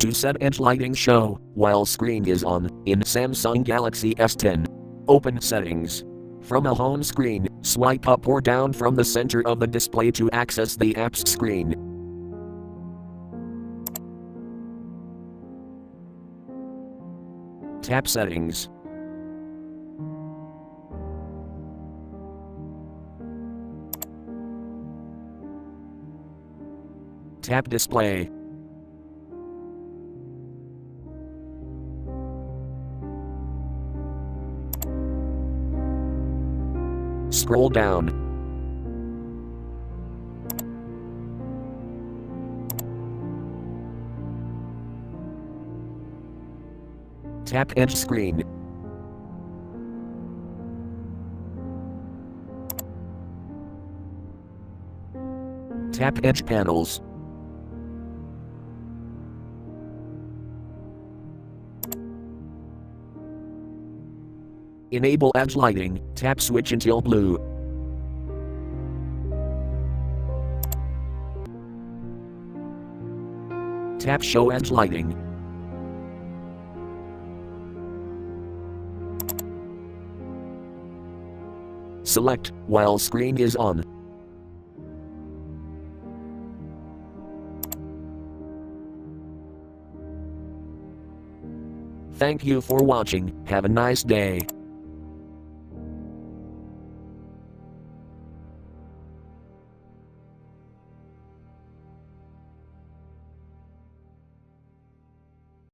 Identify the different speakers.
Speaker 1: to set edge lighting show while screen is on in Samsung Galaxy S10. Open settings. From a home screen, swipe up or down from the center of the display to access the apps screen. Tap Settings. Tap Display. Scroll down. Tap Edge Screen. Tap Edge Panels. Enable edge lighting, tap switch until blue. Tap show edge lighting. Select while screen is on. Thank you for watching. Have a nice day.